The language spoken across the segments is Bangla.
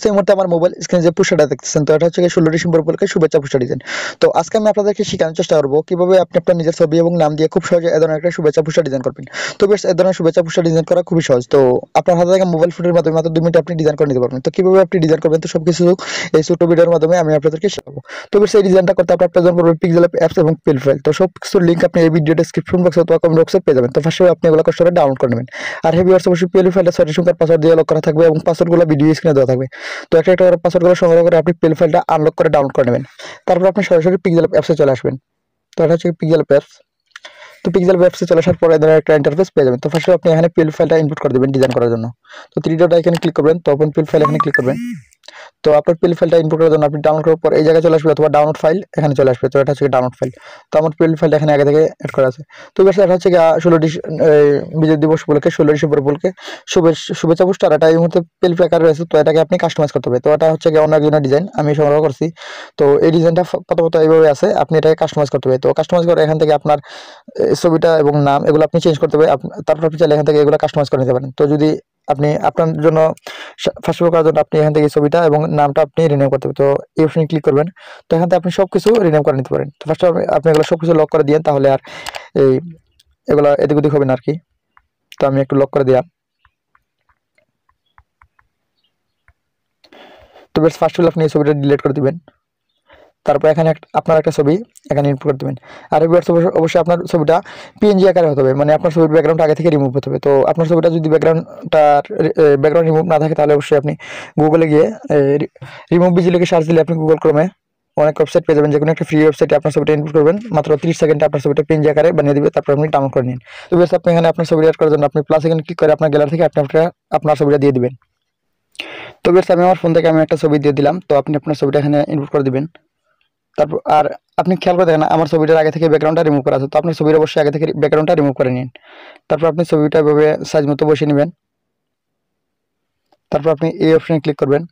সেই মুহূর্তে আমার মোবাইল স্ক্রিনে যে পুস্টারটা দেখতেছেন, তো এটা হচ্ছে 16 ডিসেম্বর উপলক্ষে শুভেচ্ছা পুস্টার ডিজাইন। তো আজকে আমি আপনাদেরকে শেখানোর চেষ্টা করবো কিভাবে আপনি আপনার নিজের ছবি এবং নাম দিয়ে খুব সহজে এ ধরনের একটা শুভেচ্ছা পুস্টার ডিজাইন করবেন। তো বেশ, এ ধরনের শুভেচ্ছা পুস্টার ডিজাইন করা খুবই সহজ। তো আপনার হাতে থাকা মোবাইল ফোনের মাধ্যমে মাত্র 2 মিনিটে আপনি ডিজাইন করে নিতে পারবেন। তো কিভাবে আপনি ডিজাইন করবেন, তো সবকিছু এই ছোট ভিডিওর মাধ্যমে আমি আপনাদেরকে শেখাবো। তো বেশ, এই ডিজাইনটা করতে আপনার প্রয়োজন পড়বে পিক্সেল অ্যাপস এবং পিল ফাইল। তো সব কিছুর লিঙ্ক আপনি এই ভিডিও ডেসক্রিপশন বক্সে অথবা কমেন্ট বক্সে পেয়ে যাবেন। তো ফার্স্টে আপনি এগুলো কষ্ট করে ডাউনলোড করে নেবেন। আর হেভি ভিউয়ার্স, অবশ্যই পিএল ফাইলটা 6টি সংখ্যার পাসওয়ার্ড দিয়ে লক করা থাকবে এবং পাসওয়ার্ডগুলো ভিডিও স্ক্রিনে দেওয়া থাকবে। তো একটা একটা করে পাসওয়ার্ডগুলো সংগ্রহ করে আপনি পিএল ফাইলটা আনলক করে ডাউনলোড করে নেবেন। তারপর আপনি সরাসরি পিক্সেল অ্যাপসে চলে আসবেন। তো এটা হচ্ছে পিক্সেল অ্যাপস। তো পিক্সেল অ্যাপসে চলে আসার পরে এদের একটা ইন্টারফেস পেয়ে যাবেন। তো ফার্স্টে আপনি এখানে পিএল ফাইলটা ইনপুট করে দেবেন ডিজাইন করার জন্য। তো 3 ডট আইকনে ক্লিক করবেন, তো ওপেন পিএল ফাইল এখানে ক্লিক করবেন। তো আপনার পিএল ফাইলটা ইনপুট করার জন্য আপনি ডাউনলোড করার পর এই জায়গায় চলে আসবে অথবা ডাউনলোড ফাইল এখানে চলে আসবে। তো এটা হচ্ছে ডাউনলোড ফাইল। তো আমার পিএল ফাইলটা এখানে আগে থেকে এড করা আছে। তো বেশ, এটা হচ্ছে 16 বিজয় দিবস উপলক্ষে 16 ডিসেম্বর উপলক্ষে শুভেচ্ছা পোস্টার। এটা এই মুহূর্তে পিএল আকারে রয়েছে। তো এটাকে আপনি কাস্টমাইজ করতে হবে। তো এটা হচ্ছে অন্য একজনের ডিজাইন আমি সংগ্রহ করছি। তো এই ডিজাইনটা প্রথমত এইভাবে আছে, আপনি এটাকে কাস্টমাইজ করতে হবে। তো কাস্টমাইজ করে এখান থেকে আপনার ছবিটা এবং নাম এগুলো আপনি চেঞ্জ করতে হবে। তারপর আপনি চাইলে এখান থেকে এগুলো কাস্টমাইজ করে নিতে পারেন। তো যদি আপনি আপনার জন্য ফার্স্ট করার জন্য আপনি এখান থেকে ছবিটা এবং নামটা আপনি রিনেম করতে হবে। তো এই অপশনে ক্লিক করবেন। তো এখান থেকে আপনি সবকিছু রিনেম করে নিতে পারেন। তো ফার্স্ট আপনি এগুলো সবকিছু লক করে দিয়েন, তাহলে আর এই এগুলো এদিক ওদিক হবে না আর কি। তো আমি একটু লক করে দিলাম। তো বেশ, ফার্স্ট হলে আপনি এই ছবিটা ডিলিট করে দিবেন। তারপর এখানে আপনার একটা ছবি এখানে ইনপুট করে দেবেন। আর অবশ্যই আপনার ছবিটা পিএনজি আকারে হতে হবে, মানে আপনার ছবির ব্যাকগ্রাউন্ড আগে থেকে রিমুভ হতে হবে। তো আপনার ছবিটা যদি ব্যাকগ্রাউন্ড রিমুভ না থাকে, তাহলে অবশ্যই আপনি গুগলে গিয়ে রিমুভ বিজি লিখে সার্চ দিলে আপনি গুগল ক্রোমে অনেক ওয়েবসাইট পেয়ে যাবেন। যে কোনো একটা ফ্রি ওয়েবসাইটে আপনার ছবিটা ইনপুট করবেন, মাত্র 30 সেকেন্ডে আপনার ছবিটা পিএনজি আকারে বানিয়ে দিবে। তারপর আপনি ডাউনলোড করে নিন। তো বেশ, আপনি এখানে আপনার ছবি অ্যাড করার জন্য আপনি প্লাস এখানে ক্লিক করে আপনার গ্যালারি থেকে আপনি আপনার ছবিটা দিয়ে দিবেন। তো বেশ, আমি আমার ফোন থেকে আমি একটা ছবি দিয়ে দিলাম। তো আপনি আপনার ছবিটা এখানে ইনপুট করে দিবেন। তারপর আর আপনি খেয়াল করে দেখেন আমার ছবিটার আগে থেকে ব্যাকগ্রাউন্ডটা রিমুভ করা আছে। তো আপনার ছবির অবশ্যই আগে থেকে ব্যাকগ্রাউন্ডটা রিমুভ করে নিন। তারপর আপনি ছবিটা এভাবে সাইজ মতো বসিয়ে নেবেন। তারপর আপনি এই অপশনে ক্লিক করবেন।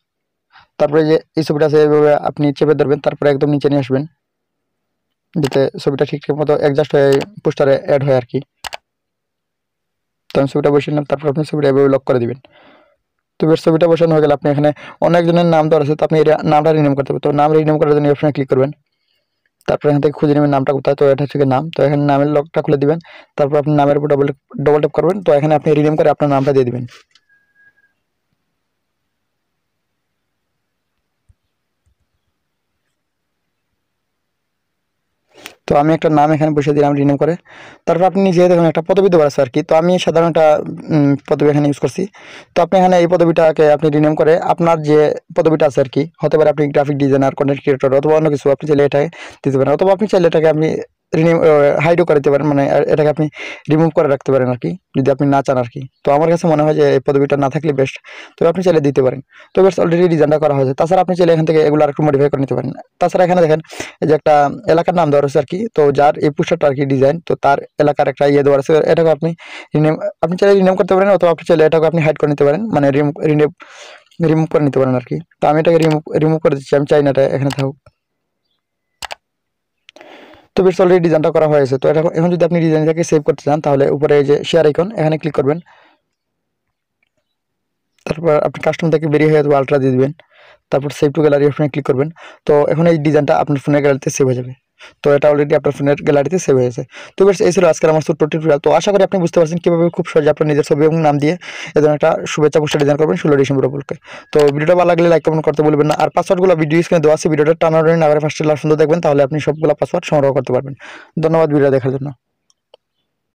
তারপরে যে এই ছবিটা আছে এভাবে আপনি চেপে ধরবেন, তারপরে একদম নিচে নিয়ে আসবেন, যাতে ছবিটা ঠিকঠাক মতো অ্যাডজাস্ট হয়ে পোস্টারে অ্যাড হয় আর কি। তো আমি ছবিটা বসিয়ে নিলাম। তারপর আপনি ছবিটা এভাবে লক করে দিবেন। তো বেশ, ছবিটা বসানো হয়ে গেলে আপনি এখানে অনেকজনের নাম দেওয়া আছে। তো আপনি নামটা রিনেম করতে হবে। তো নাম রিনেম করার জন্য এই অপশনে ক্লিক করবেন। তারপর এখান থেকে খুঁজে নেবেন নামটা কোথায়। তো এটা হচ্ছে নাম। তো এখানে নামের লকটা খুলে দিবেন। তারপর আপনি নামের উপর ডবল ট্যাপ করবেন। তো এখানে আপনি রিনেম করে আপনার নামটা দিয়ে দিবেন। তো আমি একটা নাম এখানে বসিয়ে দিলাম রিনেম করে। তারপর আপনি নিজে দেখুন একটা পদবি দেওয়ার আছে আর কি। তো আমি সাধারণ একটা পদবি এখানে ইউজ করছি। তো আপনি এখানে এই পদবিটাকে আপনি রিনেম করে আপনার যে পদবিটা আছে আর কি, হতে পারে আপনি গ্রাফিক ডিজাইনার, কন্টেন্ট ক্রিয়েটর অথবা অন্য কিছু, আপনি চাইলে এটাকে দিতে পারেন। অথবা আপনি চাইলে এটাকে আপনি রিনেম হাইডও করে দিতে পারেন, মানে এটাকে আপনি রিমুভ করে রাখতে পারেন আর কি, যদি আপনি না চান আর কি। তো আমার কাছে মনে হয় যে এই পদবিটা না থাকলে বেস্ট। তো আপনি চাইলে দিতে পারেন। তো বেশ, অলরেডি ডিজাইনটা করা হয়েছে। তাছাড়া আপনি চাইলে এখান থেকে এগুলো আরেকটু মডিফাই করে নিতে পারেন। তাছাড়া এখানে দেখেন এই যে একটা এলাকার নাম দেওয়া রয়েছে আর কি। তো যার এই পোস্টারটা আর কি ডিজাইন, তো তার এলাকার একটা ইয়ে দেওয়া আছে। এটাকে আপনি আপনি চাইলে রিনেম করতে পারেন, অথবা আপনি চাইলে এটাকে আপনি হাইড করে নিতে পারেন, মানে রিমুভ করে নিতে পারেন আর কি। তো আমি এটাকে রিমুভ করে দিচ্ছি, আমি চাই না এটা এখানে থাকুক। তো বেশ, অলরেডি ডিজাইনটা করা হয়েছে। তো এটা এখন যদি আপনি ডিজাইনটাকে সেভ করতে চান, তাহলে উপরে এই যে শেয়ার আইকন এখানে ক্লিক করবেন। তারপর আপনি কাস্টম থেকে বেরিয়ে হয়ে যাবে, আলট্রা দিয়ে দিবেন। তারপর সেভ টু গ্যালারি অপশনে ক্লিক করবেন। তো এখন এই ডিজাইনটা আপনার ফোনের গ্যালারিতে সেভ হয়ে যাবে। তো এটা অলরেডি আপনার ফোনের গ্যালারিতে সেভ হয়েছে। তো বেশ, এই ছিল আজকের আমার ছোট্ট টিউটোরিয়াল। তো আশা করি আপনি বুঝতে পারছেন কিভাবে খুব সহজে আপনার নিজের ছবি এবং নাম দিয়ে এদের একটা শুভেচ্ছা পোস্টার ডিজাইন করবেন 16 ডিসেম্বর উপলক্ষে। তো ভিডিওটা ভালো লাগলে লাইক কমেন্ট করতে ভুলবেন না। আর পাসওয়ার্ডগুলো ভিডিও স্ক্রিনে দেওয়া আছে, ভিডিওটা টানাটানি না করে ফার্স্টে লাস্ট পর্যন্ত দেখবেন, তাহলে আপনি সবগুলো পাসওয়ার্ড সংগ্রহ করতে পারবেন। ধন্যবাদ ভিডিও দেখার জন্য।